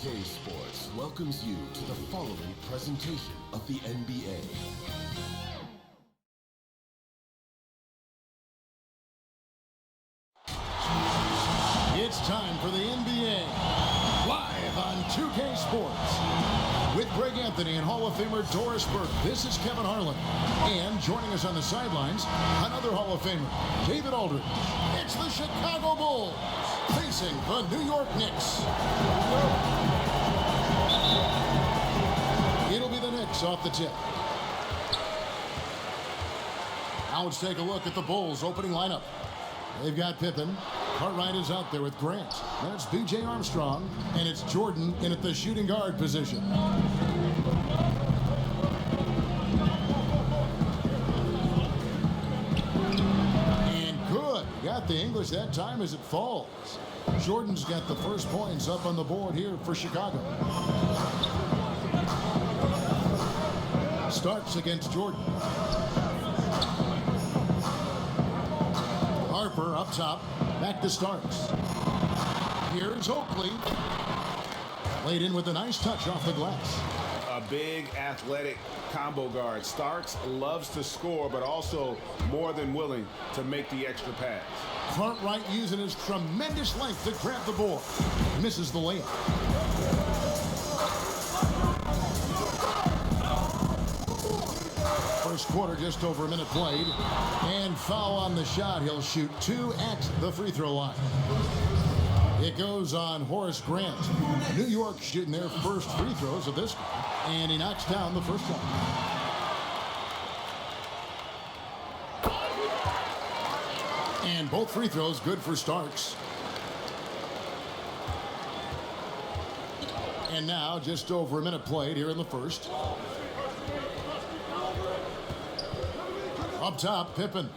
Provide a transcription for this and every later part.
2K Sports welcomes you to the following presentation of the NBA. It's time for the NBA, live on 2K Sports. With Greg Anthony and Hall of Famer Doris Burke, this is Kevin Harlan. And joining us on the sidelines, another Hall of Famer, David Aldridge. It's the Chicago Bulls facing the New York Knicks. It'll be the Knicks off the tip. Now let's take a look at the Bulls' opening lineup. They've got Pippen. Cartwright is out there with Grant. Then it's B.J. Armstrong, and it's Jordan in at the shooting guard position. And good. Got the English that time as it falls. Jordan's got the first points up on the board here for Chicago. Starks against Jordan. Harper up top. Back to Starks. Here's Oakley. Laid in with a nice touch off the glass. A big athletic combo guard. Starks loves to score, but also more than willing to make the extra pass. Cartwright using his tremendous length to grab the board. Misses the layup. First quarter, just over a minute played. And foul on the shot. He'll shoot 2 at the free throw line. It goes on Horace Grant. New York shooting their first free throws of this. And he knocks down the first one. And both free throws good for Starks. And now just over a minute played here in the first. Up top, Pippen.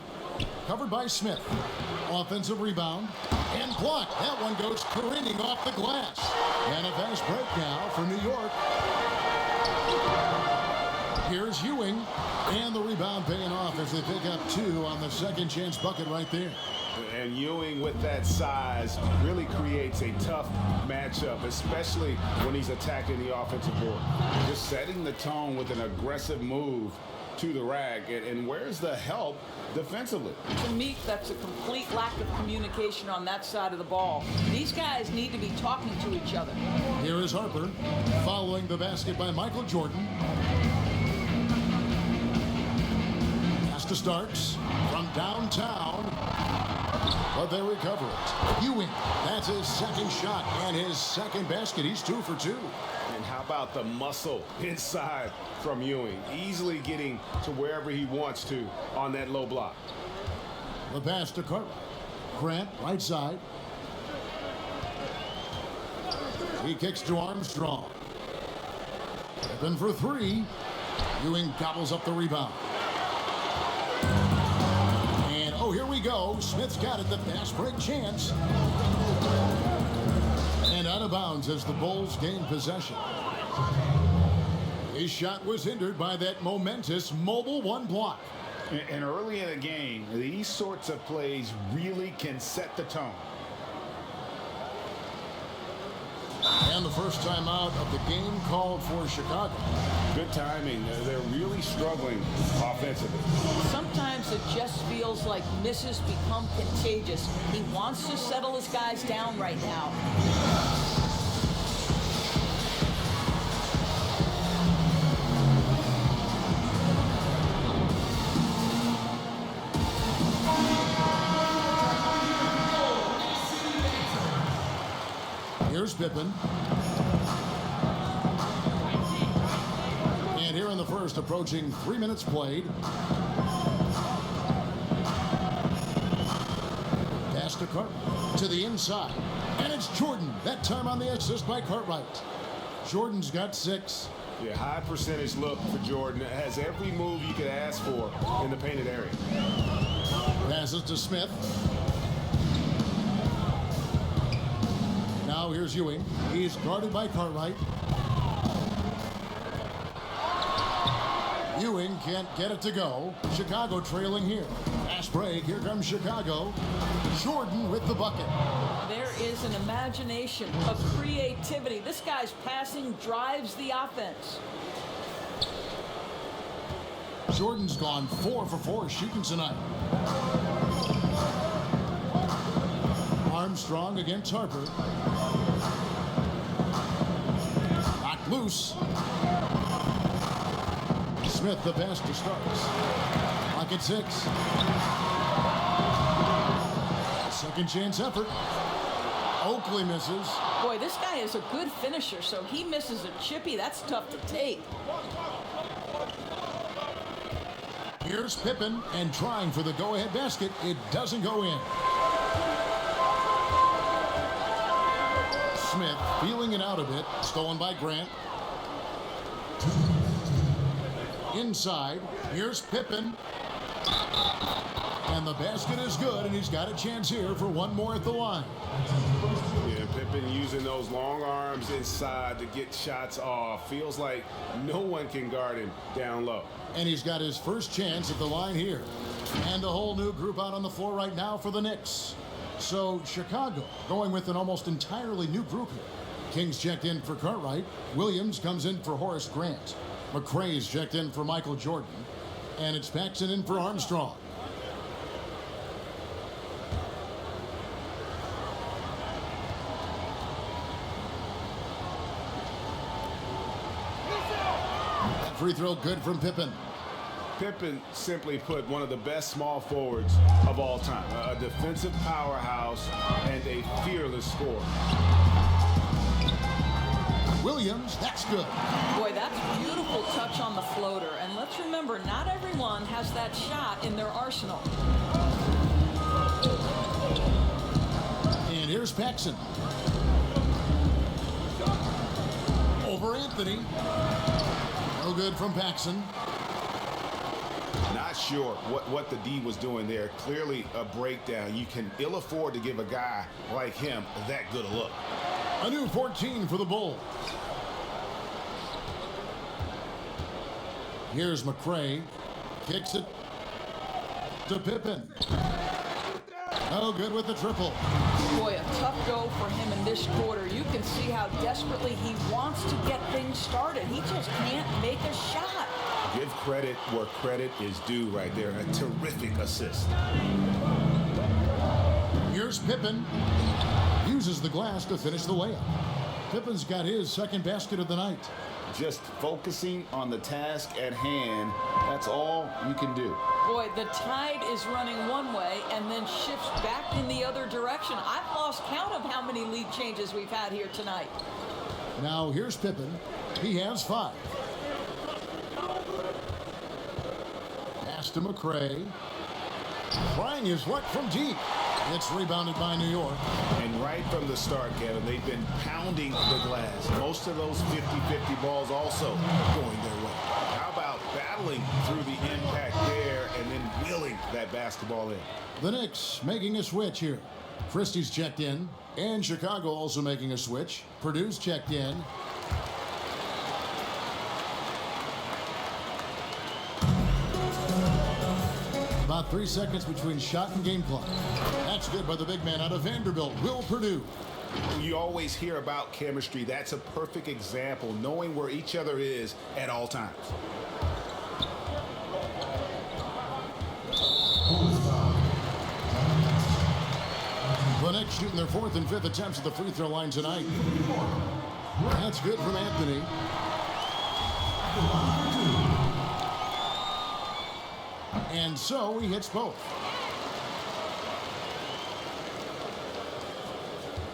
Covered by Smith. Offensive rebound. And blocked. That one goes careening off the glass. And a fast break now for New York. Here's Ewing. And the rebound paying off as they pick up 2 on the second chance bucket right there. And Ewing with that size really creates a tough matchup, especially when he's attacking the offensive board. Just setting the tone with an aggressive move to the rack. And where's the help defensively? To me, that's a complete lack of communication on that side of the ball. These guys need to be talking to each other. Here is Harper following the basket by Michael Jordan. Pass to Starks from downtown, but they recover it. Ewing, that's his second shot and his second basket. He's 2 for 2. And how about the muscle inside from Ewing? Easily getting to wherever he wants to on that low block. The pass to Cartwright. Grant, right side. He kicks to Armstrong. Pippen for 3. Ewing gobbles up the rebound. And, oh, here we go. Smith's got it, the fast break chance. And out of bounds as the Bulls gain possession. His shot was hindered by that momentous mobile 1 block. And early in the game, these sorts of plays really can set the tone. And the first time out of the game called for Chicago. Good timing. They're really struggling offensively. Sometimes it just feels like misses become contagious. He wants to settle his guys down right now. Here's Pippen. And here in the first, approaching 3 minutes played. Pass to Cartwright to the inside. And it's Jordan, that time on the assist by Cartwright. Jordan's got 6. Yeah, high percentage look for Jordan. It has every move you could ask for in the painted area. Passes to Smith. Now here's Ewing. He's guarded by Cartwright. Ewing can't get it to go. Chicago trailing here. Fast break. Here comes Chicago. Jordan with the bucket. There is an imagination, a creativity. This guy's passing drives the offense. Jordan's gone 4 for 4 shooting tonight. Armstrong against Harper. Knocked loose. Smith the pass to Starks. Clock at 6. Second chance effort. Oakley misses. Boy, this guy is a good finisher, so he misses a chippy. That's tough to take. Here's Pippen, and trying for the go-ahead basket. It doesn't go in. Smith feeling it out a bit. Stolen by Grant. Inside. Here's Pippen. And the basket is good, and he's got a chance here for one more at the line. Yeah, Pippen using those long arms inside to get shots off. Feels like no one can guard him down low. And he's got his first chance at the line here. And a whole new group out on the floor right now for the Knicks. So Chicago going with an almost entirely new group here. King's checked in for Cartwright. Williams comes in for Horace Grant. McRae's checked in for Michael Jordan. And it's Paxson in for Armstrong. Free throw good from Pippen. Pippen, simply put, one of the best small forwards of all time. A defensive powerhouse and a fearless scorer. Williams, that's good. Boy, that's a beautiful touch on the floater. And let's remember, not everyone has that shot in their arsenal. And here's Paxson. Over Anthony. No good from Paxson. Not sure what the D was doing there. Clearly a breakdown. You can ill afford to give a guy like him that good a look. A new 14 for the Bulls. Here's McRae. Kicks it to Pippen. No good with the triple. Boy, a tough go for him in this quarter. You can see how desperately he wants to get things started. He just can't make a shot. Give credit where credit is due right there. A terrific assist. Here's Pippen. Uses the glass to finish the layup. Pippen's got his second basket of the night. Just focusing on the task at hand. That's all you can do. Boy, the tide is running one way and then shifts back in the other direction. I've lost count of how many lead changes we've had here tonight. Now here's Pippen. He has 5. Pass to McRae. Trying his luck from deep. It's rebounded by New York. And right from the start, Kevin, they've been pounding the glass. Most of those 50-50 balls also going their way. How about battling through the impact there and then wheeling that basketball in? The Knicks making a switch here. Christie's checked in, and Chicago also making a switch. Purdue's checked in. About 3 seconds between shot and game clock. That's good by the big man out of Vanderbilt, Will Purdue. You always hear about chemistry. That's a perfect example, knowing where each other is at all times. The Knicks shooting their 4th and 5th attempts at the free throw line tonight. That's good from Anthony. And so he hits both.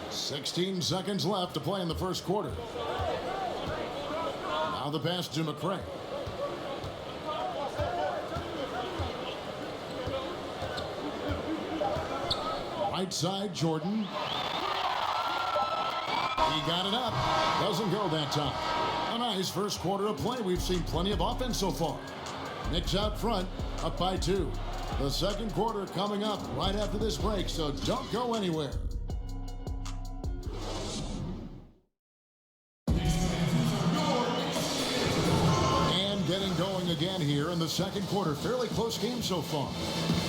16 seconds left to play in the first quarter. Now the pass to McRae. Right side, Jordan. He got it up. Doesn't go that time. A nice first quarter of play. We've seen plenty of offense so far. Knicks out front, up by 2. The second quarter coming up right after this break, so don't go anywhere. And getting going again here in the second quarter. Fairly close game so far.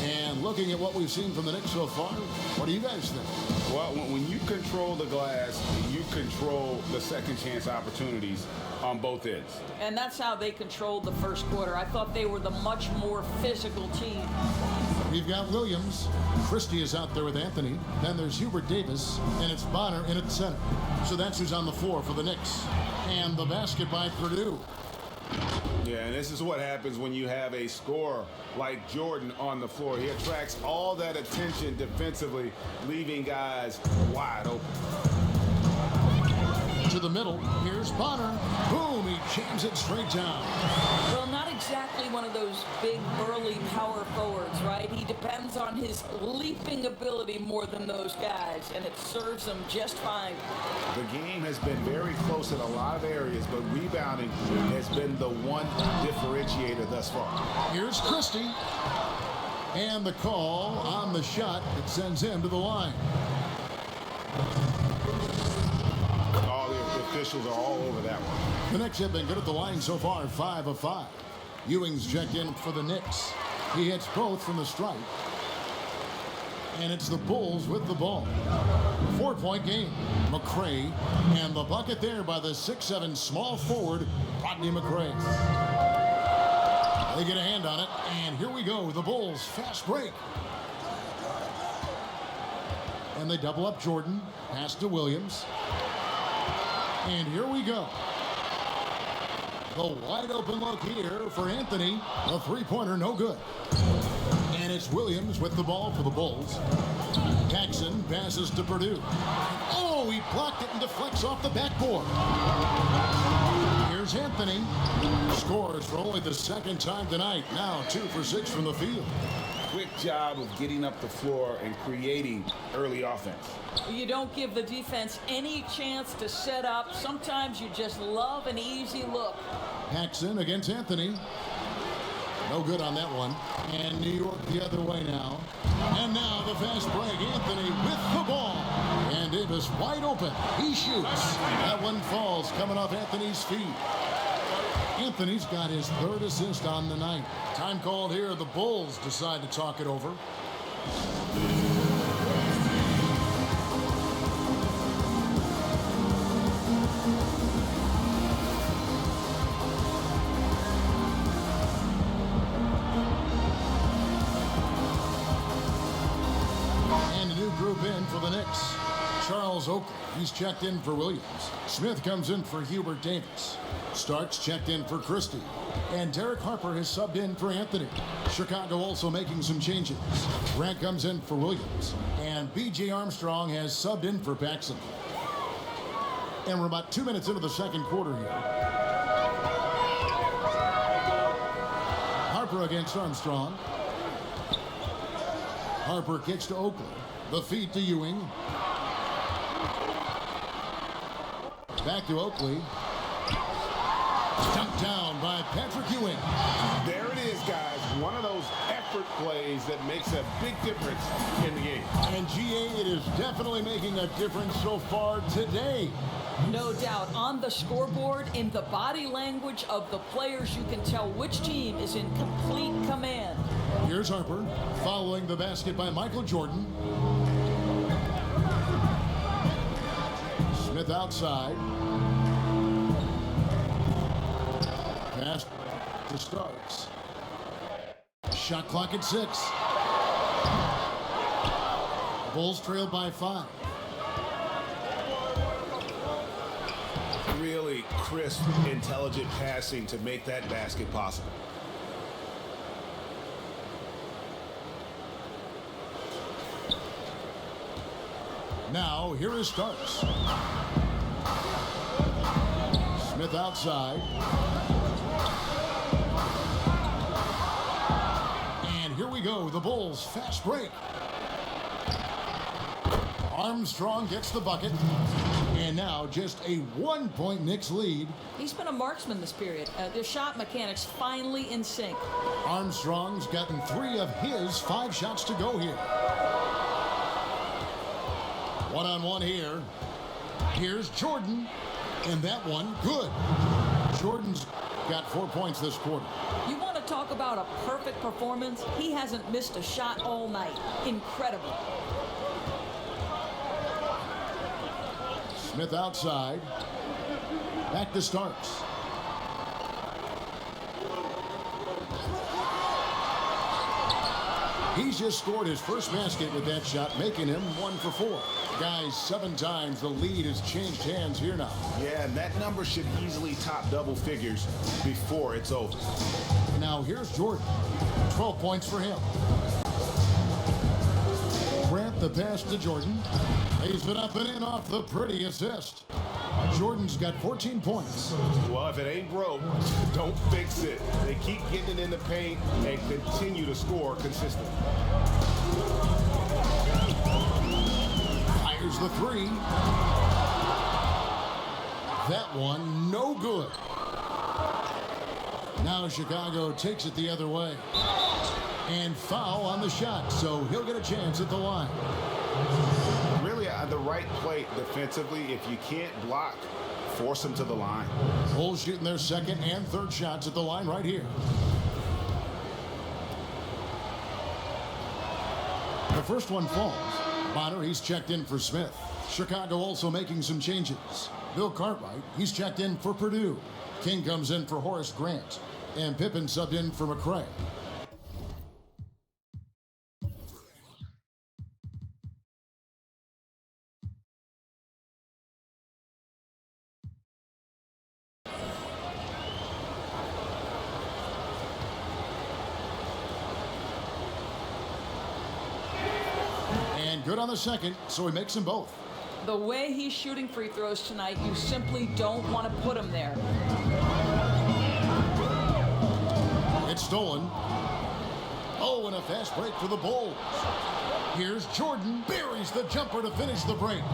And looking at what we've seen from the Knicks so far, what do you guys think? Well, when you control the glass, you control the second chance opportunities on both ends. And that's how they controlled the first quarter. I thought they were the much more physical team. We've got Williams. Christie is out there with Anthony. Then there's Hubert Davis, and it's Bonner in at center. So that's who's on the floor for the Knicks. And the basket by Purdue. Yeah, and this is what happens when you have a scorer like Jordan on the floor. He attracts all that attention defensively, leaving guys wide open. To the middle, here's Bonner. Boom, he jams it straight down. Well, not exactly one of those big, burly power forwards, right? He depends on his leaping ability more than those guys, and it serves him just fine. The game has been very close in a lot of areas, but rebounding has been the one differentiator thus far. Here's Christie. And the call on the shot that sends him to the line. Officials are all over that one. The Knicks have been good at the line so far, 5 of 5. Ewing's checked in for the Knicks. He hits both from the stripe. And it's the Bulls with the ball. 4-point game. McRae, and the bucket there by the 6'7" small forward, Rodney McRae. They get a hand on it, and here we go. The Bulls fast break. And they double up Jordan. Pass to Williams. And here we go. The wide open look here for Anthony. A three-pointer, no good. And it's Williams with the ball for the Bulls. Jackson passes to Purdue. Oh, he blocked it and deflects off the backboard. Here's Anthony. Scores for only the second time tonight. Now 2 for 6 from the field. Quick job of getting up the floor and creating early offense. You don't give the defense any chance to set up. Sometimes you just love an easy look. Jackson against Anthony. No good on that one. And New York the other way now. And now the fast break. Anthony with the ball. And Davis wide open. He shoots. That one falls coming off Anthony's feet. Anthony's got his third assist on the night. Time called here. The Bulls decide to talk it over. And a new group in for the Knicks. Charles Oakley, he's checked in for Williams. Smith comes in for Hubert Davis. Starks checked in for Christie. And Derek Harper has subbed in for Anthony. Chicago also making some changes. Grant comes in for Williams. And B.J. Armstrong has subbed in for Paxson. And we're about 2 minutes into the second quarter here. Harper against Armstrong. Harper kicks to Oakley. The feed to Ewing. Back to Oakley. Dunked down by Patrick Ewing. There it is, guys. One of those effort plays that makes a big difference in the game. And GA, it is definitely making a difference so far today. No doubt. On the scoreboard, in the body language of the players, you can tell which team is in complete command. Here's Harper, following the basket by Michael Jordan. Smith outside. Pass to Starks. Shot clock at 6. Bulls trailed by 5. Really crisp, intelligent passing to make that basket possible. Now, here is Starks. Smith outside. And here we go, the Bulls fast break. Armstrong gets the bucket. And now just a 1-point Knicks lead. He's been a marksman this period. Their shot mechanics finally in sync. Armstrong's gotten 3 of his 5 shots to go here. One-on-one here. Here's Jordan. And that one, good. Jordan's got 4 points this quarter. You want to talk about a perfect performance? He hasn't missed a shot all night. Incredible. Smith outside. Back to Starks. He's just scored his first basket with that shot, making him 1 for 4. Guys, 7 times the lead has changed hands here now. Yeah, and that number should easily top double figures before it's over. Now here's Jordan. 12 points for him. Grant the pass to Jordan. Lays it up and in off the pretty assist. Jordan's got 14 points. Well, if it ain't broke, don't fix it. They keep getting it in the paint and continue to score consistently. Fires the 3. That one, no good. Now Chicago takes it the other way. And foul on the shot, so he'll get a chance at the line. Really, the right play defensively. If you can't block, force them to the line. Bulls shooting their second and third shots at the line right here. The first one falls. Bonner, he's checked in for Smith. Chicago also making some changes. Bill Cartwright, he's checked in for Purdue. King comes in for Horace Grant. And Pippen subbed in for McCray. Good on the second, so he makes them both. The way he's shooting free throws tonight, you simply don't want to put him there. It's stolen. Oh, and a fast break for the Bulls. Here's Jordan. Buries the jumper to finish the break.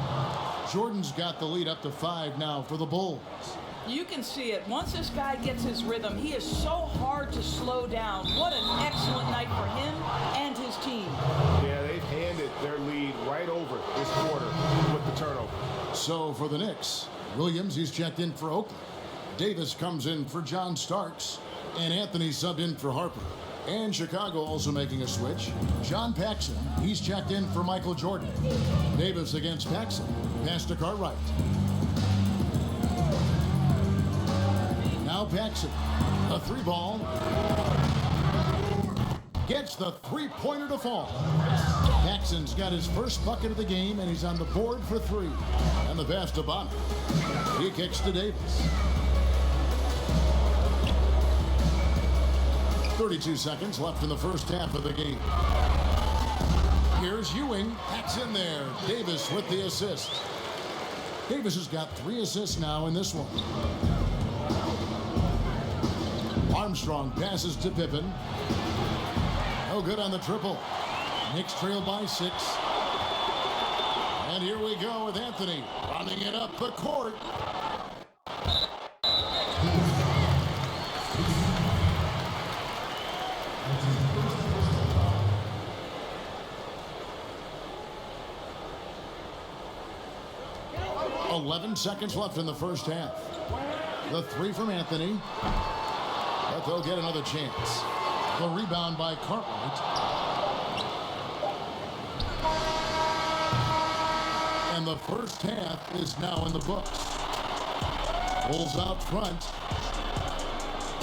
Jordan's got the lead up to 5 now for the Bulls. You can see it. Once this guy gets his rhythm, he is so hard to slow down. What an excellent night for him and his team. Yeah, they've handed their lead right over this quarter with the turnover. So for the Knicks, Williams, he's checked in for Oakland. Davis comes in for John Starks. And Anthony subbed in for Harper. And Chicago also making a switch. John Paxson, he's checked in for Michael Jordan. Davis against Paxson. Pass to Cartwright. Now Paxson, a 3-ball. Gets the 3-pointer to fall. Paxson's got his first bucket of the game, and he's on the board for 3. And the pass to Bonner. He kicks to Davis. 32 seconds left in the first half of the game. Here's Ewing. That's in there. Davis with the assist. Davis has got 3 assists now in this one. Armstrong passes to Pippen. No good on the triple. Knicks trail by 6. And here we go with Anthony running it up the court. .11 seconds left in the first half. The 3 from Anthony. But they'll get another chance. The rebound by Cartwright. And the first half is now in the books. Bulls out front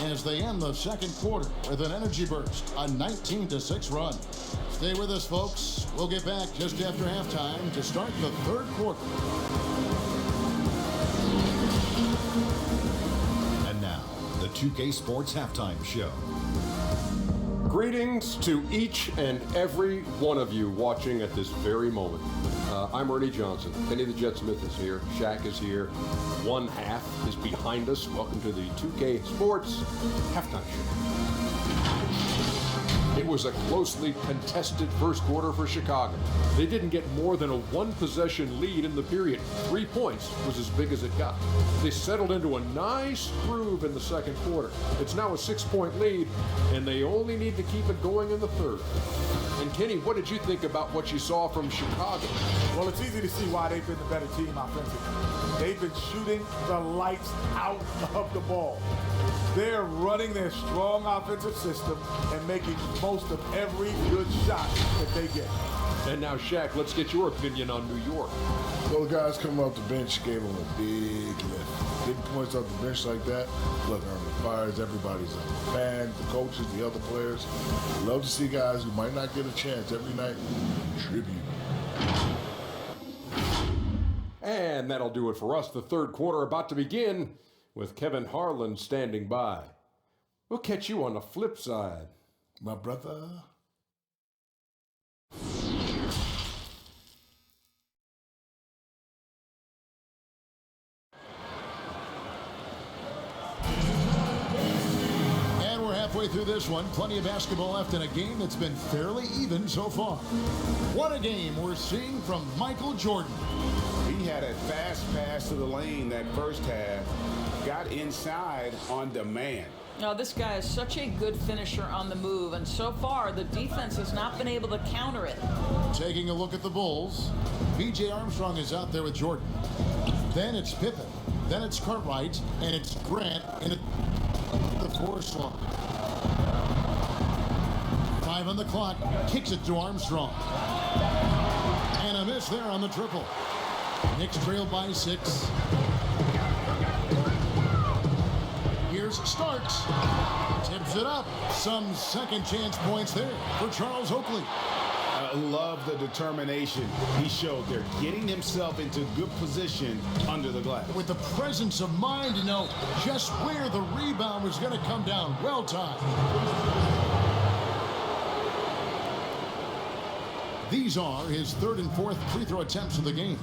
as they end the second quarter with an energy burst, a 19-6 run. Stay with us, folks. We'll get back just after halftime to start the third quarter. And now, the 2K Sports Halftime Show. Greetings to each and every one of you watching at this very moment. I'm Ernie Johnson. Kenny the Jet Smith is here. Shaq is here. One half is behind us. Welcome to the 2K Sports Halftime Show. It was a closely contested first quarter for Chicago. They didn't get more than a 1-possession lead in the period. 3 points was as big as it got. They settled into a nice groove in the second quarter. It's now a 6-point lead, and they only need to keep it going in the third. And Kenny, what did you think about what you saw from Chicago? Well, it's easy to see why they've been the better team offensively. They've been shooting the lights out of the ball. They're running their strong offensive system and making most of every good shot that they get. And now, Shaq, let's get your opinion on New York. Well, the guys coming off the bench gave them a big lift. Getting points off the bench like that, look, Ernie fires, everybody's a fan, the coaches, the other players. Love to see guys who might not get a chance every night contribute. And that'll do it for us. The third quarter about to begin with Kevin Harlan standing by. We'll catch you on the flip side, my brother. And we're halfway through this one. Plenty of basketball left in a game that's been fairly even so far. What a game we're seeing from Michael Jordan. He had a fast pass to the lane that first half, got inside on demand. Now, this guy is such a good finisher on the move, and so far the defense has not been able to counter it. Taking a look at the Bulls, B.J. Armstrong is out there with Jordan. Then it's Pippen. Then it's Cartwright, and it's Grant in the four slot. 5 on the clock, kicks it to Armstrong. And a miss there on the triple. Knicks trail by 6. Here's Starks. Tips it up. Some second chance points there for Charles Oakley. I love the determination he showed there, getting himself into good position under the glass. With the presence of mind to know just where the rebound was going to come down. Well timed. These are his third and fourth free throw attempts of the game.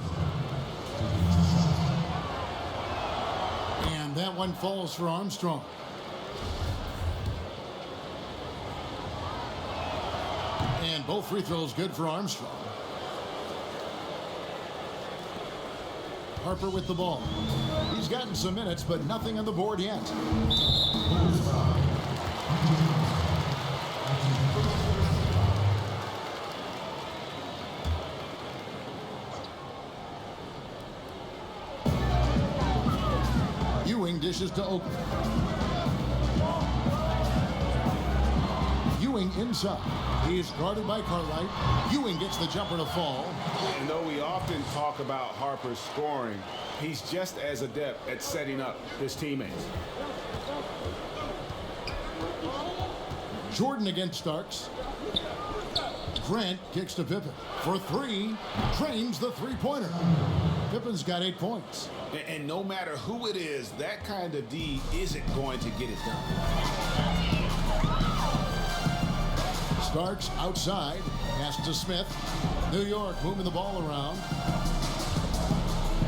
And that one falls for Armstrong. And both free throws good for Armstrong. Harper with the ball. He's gotten some minutes, but nothing on the board yet. Ewing dishes to Oakley. Ewing inside. He's guarded by Cartwright. Ewing gets the jumper to fall. And though we often talk about Harper's scoring, he's just as adept at setting up his teammates. Jordan against Starks. Grant kicks to Pippen. For 3, drains the three-pointer. Pippen's got 8 points. And no matter who it is, that kind of D isn't going to get it done. Starks outside. Pass to Smith. New York moving the ball around.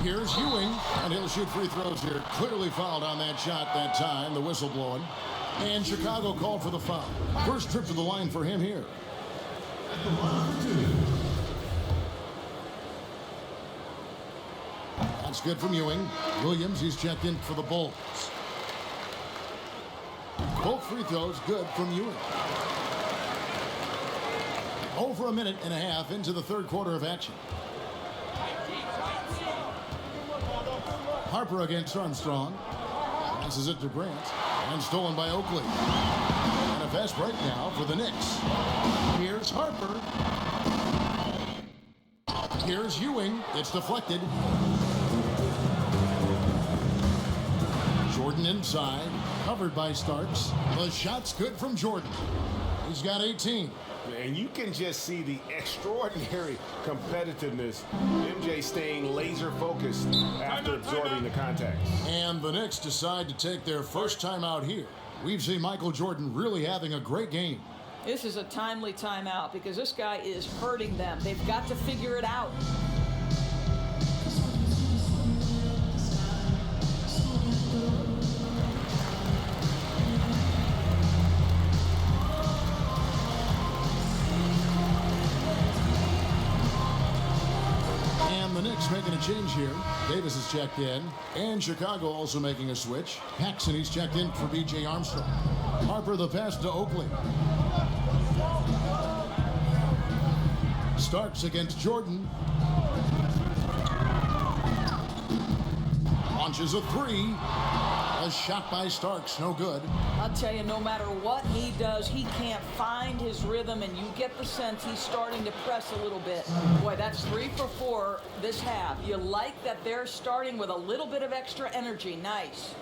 Here's Ewing, and he'll shoot free throws here. Clearly fouled on that shot that time. The whistle blowing. And Chicago called for the foul. First trip to the line for him here. That's good from Ewing. Williams, he's checked in for the Bulls. Both free throws good from Ewing. Over a minute and a half into the third quarter of action. Harper against Armstrong. Passes it to Grant. And stolen by Oakley. And a fast break now for the Knicks. Here's Harper. Here's Ewing. It's deflected. Jordan inside. Covered by Starks. The shot's good from Jordan. He's got 18. And you can just see the extraordinary competitiveness. MJ staying laser focused after absorbing the contact. And the Knicks decide to take their first time out here. We've seen Michael Jordan really having a great game. This is a timely timeout because this guy is hurting them. They've got to figure it out. The Knicks making a change here. Davis is checked in. And Chicago also making a switch. Paxson, he's checked in for B.J. Armstrong. Harper, the pass to Oakley. Starks against Jordan. Launches a 3. A shot by Starks, no good. I'll tell you, no matter what he does, he can't find his rhythm, and you get the sense he's starting to press a little bit. Boy, that's 3 for 4 this half. You like that they're starting with a little bit of extra energy. Nice.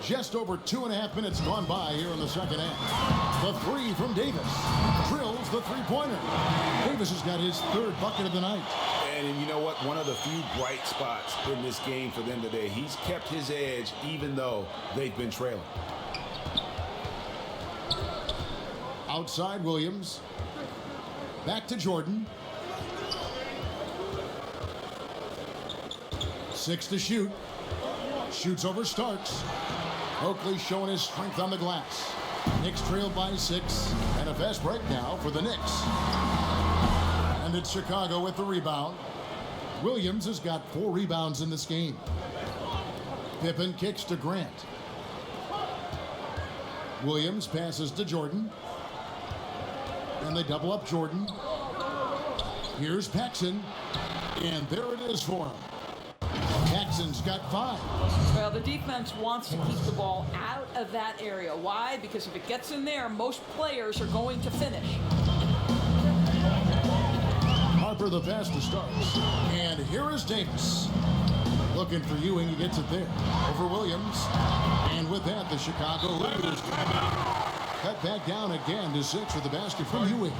Just over 2.5 minutes gone by here in the second half. The three from Davis. Drills the three-pointer. Davis has got his third bucket of the night. And you know what? One of the few bright spots in this game for them today. He's kept his edge even though they've been trailing. Outside Williams. Back to Jordan. 6 to shoot. Shoots over Starks. Oakley showing his strength on the glass. Knicks trailed by 6. And a fast break now for the Knicks. And it's Chicago with the rebound. Williams has got 4 rebounds in this game. Pippen kicks to Grant. Williams passes to Jordan. And they double up Jordan. Here's Paxson. And there it is for him. Paxson's got 5. Well, the defense wants to keep the ball out of that area. Why? Because if it gets in there, most players are going to finish. Harper the pass to Starks. And here is Davis. Looking for Ewing. He gets it there. Over Williams. And with that, the Chicago Lakers cut back down again to 6 with the basket from Ewing.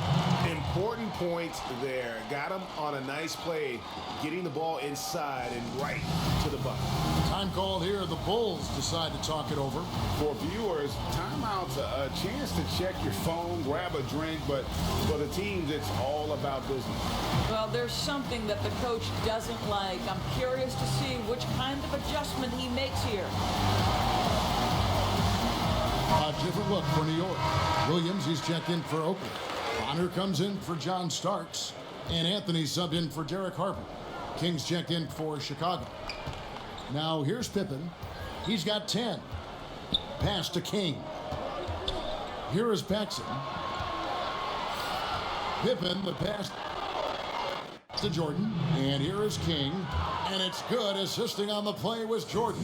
Important points there. Got him on a nice play, getting the ball inside and right to the bucket. Time called here. The Bulls decide to talk it over. For viewers, timeout's a chance to check your phone, grab a drink, but for the teams, it's all about business. Well, there's something that the coach doesn't like. I'm curious to see which kind of adjustment he makes here. A different look for New York. Williams, he's checked in for Oakley. Bonner comes in for John Starks. And Anthony subbed in for Derek Harper. Kings checked in for Chicago. Now here's Pippen. He's got 10. Pass to King. Here is Paxson. Pippen, the pass to Jordan. And here is King. And it's good. Assisting on the play was Jordan.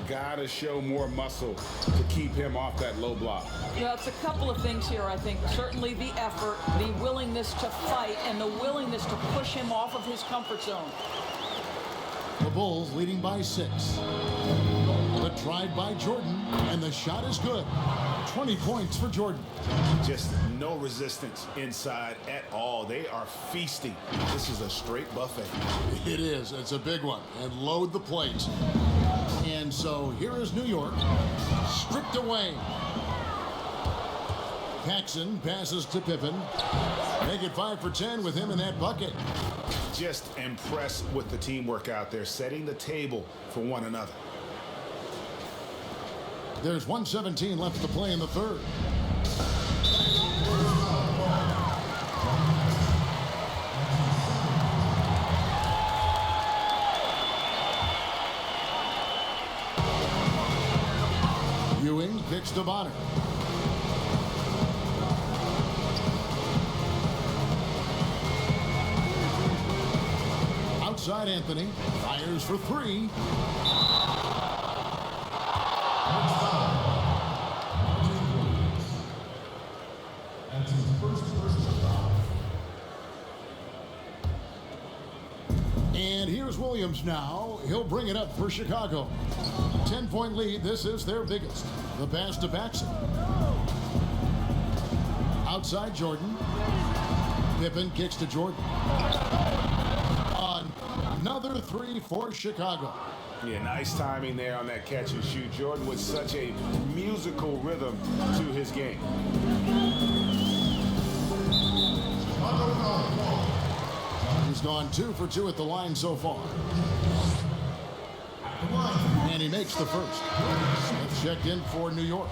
Gotta show more muscle to keep him off that low block. Well, it's a couple of things here, I think. Certainly the effort, the willingness to fight, and the willingness to push him off of his comfort zone. The Bulls leading by 6. The drive by Jordan, and the shot is good. 20 points for Jordan. Just no resistance inside at all. They are feasting. This is a straight buffet. It is. It's a big one. And load the plate. And so here is New York. Stripped away. Paxson passes to Pippen. Make it 5 for 10 with him in that bucket. Just impressed with the teamwork out there, setting the table for one another. There's 1:17 left to play in the third. Ewing kicks to Bonner. Outside Anthony. Fires for 3. And here's Williams now. He'll bring it up for Chicago. 10-point lead. This is their biggest. The pass to Paxson. Outside Jordan. Pippen kicks to Jordan. Another 3 for Chicago. Yeah, nice timing there on that catch and shoot. Jordan with such a musical rhythm to his game. He's gone 2 for 2 at the line so far. And he makes the first. Smith checked in for New York.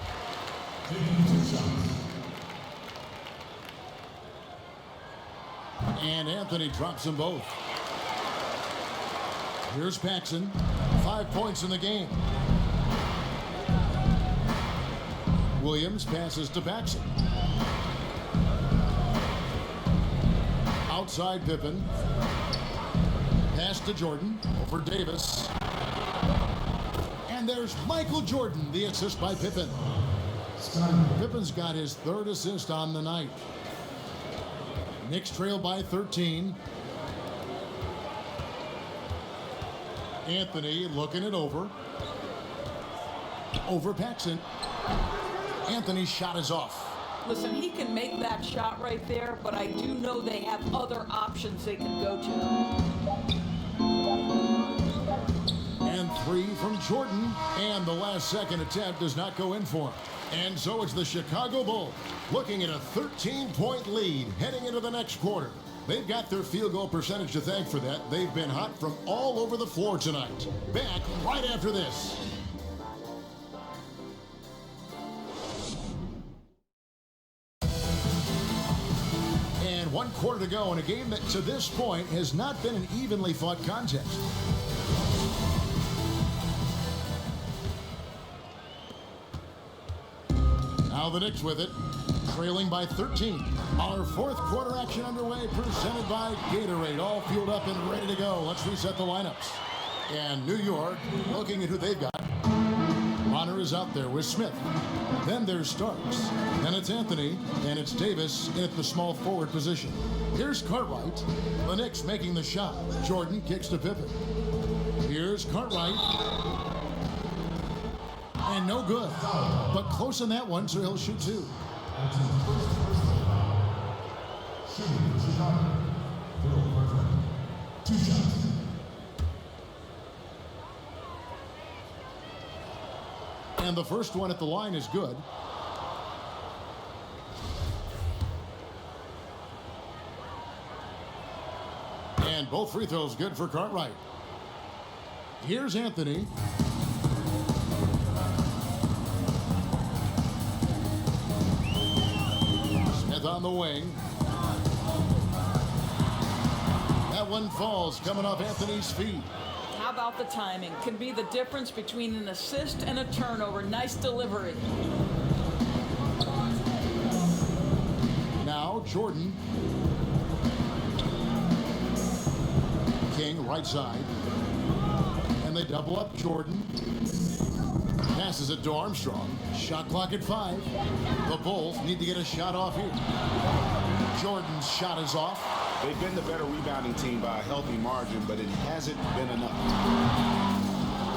And Anthony drops them both. Here's Paxson. 5 points in the game. Williams passes to Paxson. Outside Pippen. Pass to Jordan. Over Davis. And there's Michael Jordan, the assist by Pippen. Pippen's got his third assist on the night. Knicks trail by 13. Anthony looking it over. Over Paxson. Anthony's shot is off. Listen, he can make that shot right there, but I do know they have other options they can go to. And three from Jordan, and the last second attempt does not go in for him. And so it's the Chicago Bulls looking at a 13-point lead heading into the next quarter. They've got their field goal percentage to thank for that. They've been hot from all over the floor tonight. Back right after this. And 1 quarter to go in a game that to this point has not been an evenly fought contest. Now the Knicks with it, trailing by 13. Our fourth quarter action underway, presented by Gatorade. All fueled up and ready to go. Let's reset the lineups. And New York, looking at who they've got. Bonner is out there with Smith. Then there's Starks. Then it's Anthony, and it's Davis at the small forward position. Here's Cartwright. The Knicks making the shot. Jordan kicks to Pippen. Here's Cartwright. And no good, but close on that one, so he'll shoot two. And the first one at the line is good. And both free throws good for Cartwright. Here's Anthony. On the wing. That one falls, coming off Anthony's feet. How about the timing? Can be the difference between an assist and a turnover. Nice delivery. Now Jordan. King right side. And they double up Jordan. Passes it to Armstrong. Shot clock at 5. The Bulls need to get a shot off here. Jordan's shot is off. They've been the better rebounding team by a healthy margin, but it hasn't been enough.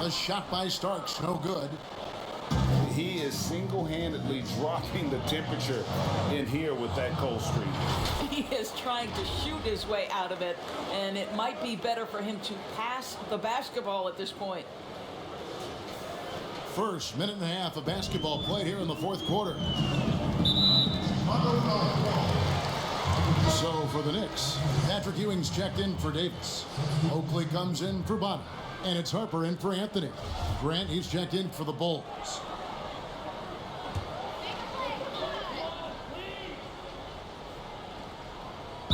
A shot by Starks, no good. He is single-handedly dropping the temperature in here with that cold streak. He is trying to shoot his way out of it, and it might be better for him to pass the basketball at this point. First minute and a half of basketball played here in the fourth quarter. So for the Knicks, Patrick Ewing's checked in for Davis. Oakley comes in for Bonner. And it's Harper in for Anthony. Grant, he's checked in for the Bulls.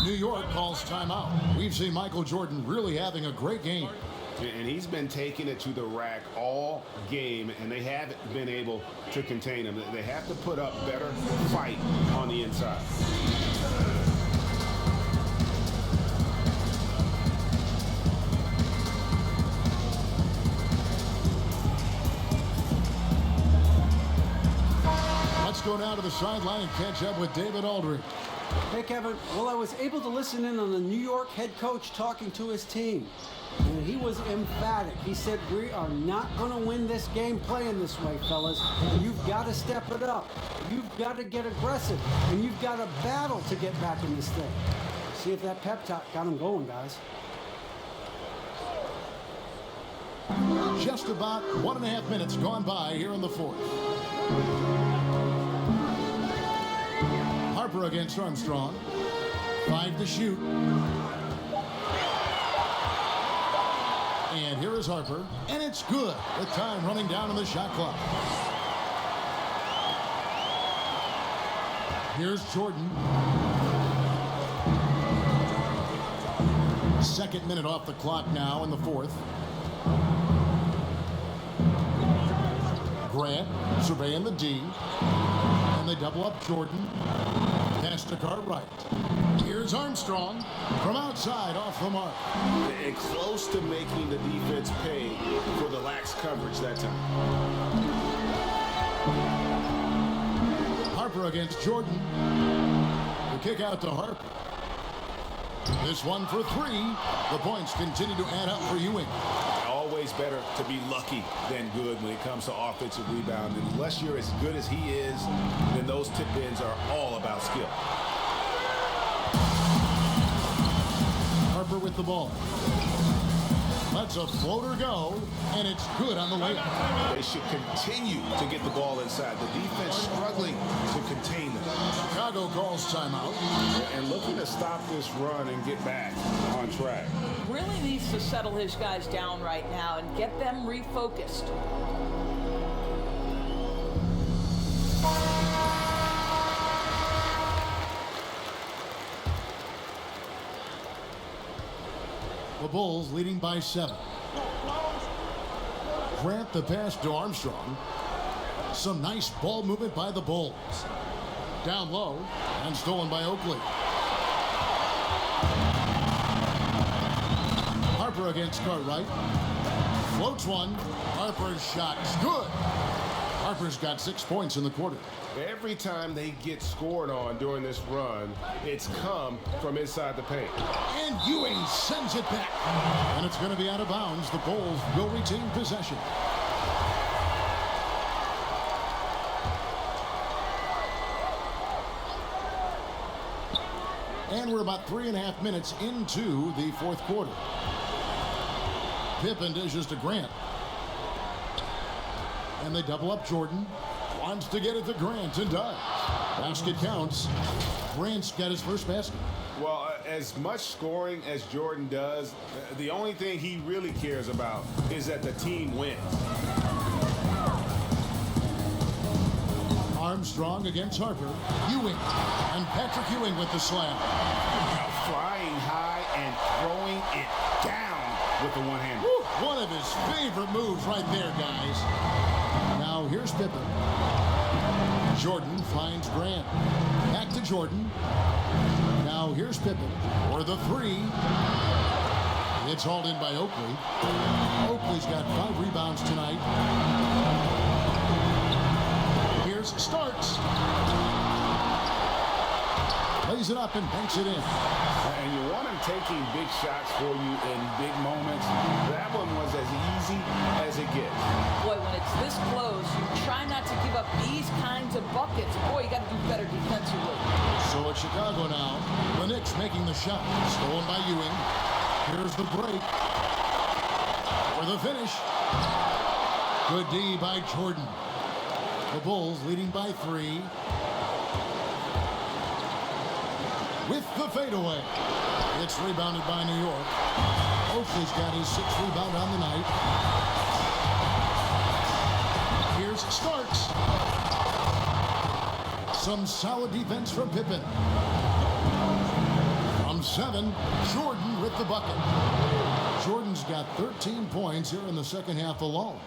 New York calls timeout. We've seen Michael Jordan really having a great game. And he's been taking it to the rack all game, and they haven't been able to contain him. They have to put up better fight on the inside. Let's go now to the sideline and catch up with David Aldridge. Hey, Kevin. Well, I was able to listen in on the New York head coach talking to his team. And he was emphatic. He said, we are not going to win this game playing this way, fellas. You've got to step it up. You've got to get aggressive. And you've got to battle to get back in this thing. See if that pep talk got him going, guys. Just about 1.5 minutes gone by here in the fourth. Harper against Armstrong. 5 to shoot. And here is Harper, and it's good with time running down on the shot clock. Here's Jordan. Second minute off the clock now in the fourth. Grant surveying the D, and they double up Jordan. pass to Cartwright. Here's Armstrong from outside off the mark. And close to making the defense pay for the lax coverage that time. Harper against Jordan. The kick out to Harper. This one for three. The points continue to add up for Ewing. Always better to be lucky than good when it comes to offensive rebound. And unless you're as good as he is, then those tip-ins are all about skill. Harper with the ball. Lets a floater go, and it's good on the way. They should continue to get the ball inside. The defense struggling to contain them. Chicago calls timeout. And looking to stop this run and get back on track. Really needs to settle his guys down right now and get them refocused. The Bulls leading by 7. Grant the pass to Armstrong. Some nice ball movement by the Bulls. Down low and stolen by Oakley. Harper against Cartwright. Floats one. Harper's shot is good. Harper's got 6 points in the quarter. Every time they get scored on during this run, it's come from inside the paint. And Ewing sends it back. And it's going to be out of bounds. The Bulls will retain possession. And we're about 3.5 minutes into the fourth quarter. Pippen dishes to Grant. And they double up Jordan. Wants to get it to Grant and does. Basket counts. Grant's got his first basket. Well, as much scoring as Jordan does, the only thing he really cares about is that the team wins. Armstrong against Harper. Ewing. And Patrick Ewing with the slam. Flying high and throwing it down with the one-hander. One of his favorite moves right there, guys. Now here's Pippen. Jordan finds Grant. Back to Jordan. Now here's Pippen for the three. It's hauled in by Oakley. Oakley's got 5 rebounds tonight. Here's Starks. Lays it up and banks it in. And you want him taking big shots for you in big moments. That one was as easy as it gets. Boy, when it's this close, you try not to give up these kinds of buckets. Boy, you got to do better defensively. So it's Chicago now. The Knicks making the shot. Stolen by Ewing. Here's the break. For the finish. Good D by Jordan. The Bulls leading by 3. With the fadeaway. It's rebounded by New York. Oakley's got his 6th rebound on the night. Here's Starks. Some solid defense from Pippen. From 7, Jordan with the bucket. Jordan's got 13 points here in the second half alone.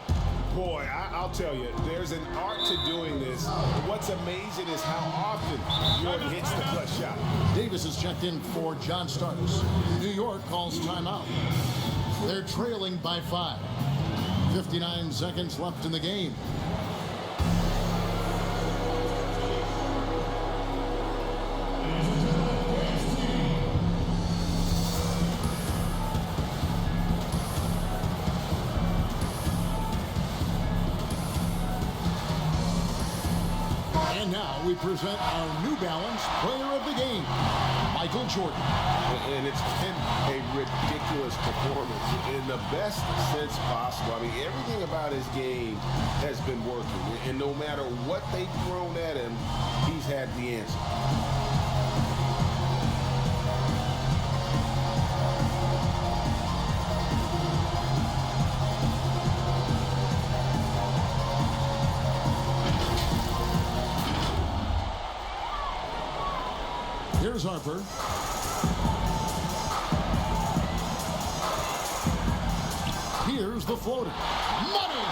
Boy, I'll tell you, there's an art to doing this. What's amazing is how often Jordan hits the clutch shot. Davis is checked in for John Starks. New York calls timeout. They're trailing by 5. 59 seconds left in the game. We present our New Balance Player of the Game, Michael Jordan. And it's been a ridiculous performance in the best sense possible. I mean, everything about his game has been working. And no matter what they've thrown at him, he's had the answer. Here's Harper. Here's the floater. Money!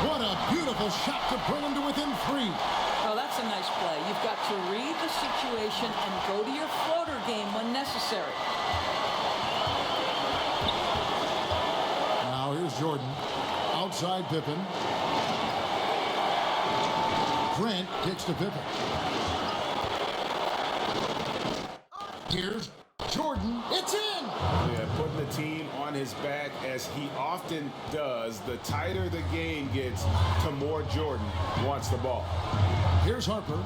What a beautiful shot to bring him to within 3. Oh, that's That's a nice play. You've got to read the situation and go to your floater game when necessary. Now here's Jordan. Outside Pippen. Grant kicks to Pippen. Here's Jordan. It's in! Yeah, putting the team on his back as he often does. The tighter the game gets, the more Jordan wants the ball. Here's Harper.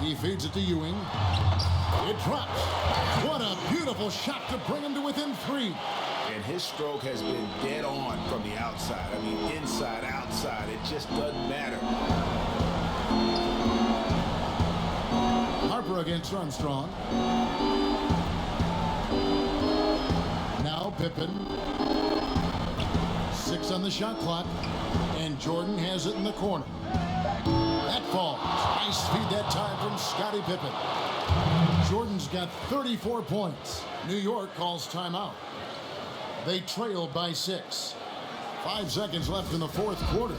He feeds it to Ewing. It drops. What a beautiful shot to bring him to within 3. And his stroke has been dead on from the outside. I mean, inside, outside, it just doesn't matter. Harper against Armstrong. Now Pippen. 6 on the shot clock. And Jordan has it in the corner. That falls. Nice feed that time from Scottie Pippen. Jordan's got 34 points. New York calls timeout. They trail by 6. 5 seconds left in the fourth quarter.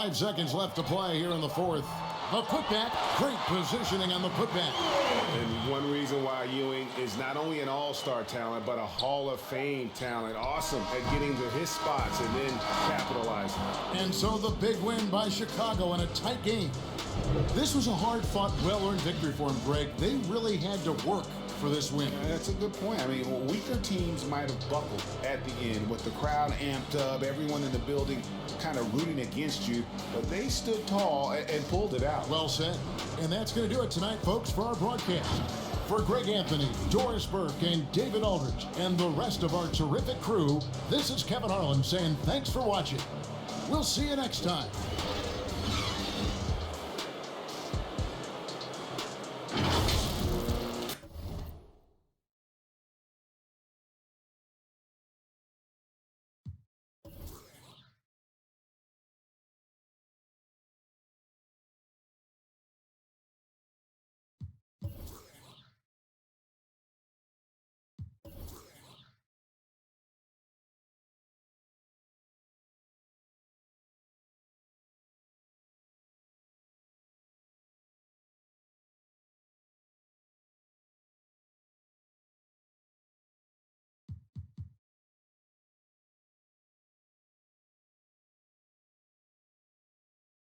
5 seconds left to play here in the fourth. The putback, great positioning on the putback. And one reason why Ewing is not only an all-star talent, but a Hall of Fame talent. Awesome at getting to his spots and then capitalizing. And so the big win by Chicago in a tight game. This was a hard-fought, well-earned victory for him, Greg. They really had to work for this win. That's a good point. I mean, weaker teams might have buckled at the end with the crowd amped up, everyone in the building kind of rooting against you, but they stood tall and pulled it out. Well said. And that's going to do it tonight, folks, for our broadcast. For Greg Anthony, Doris Burke, and David Aldridge, and the rest of our terrific crew, this is Kevin Harlan saying thanks for watching. We'll see you next time.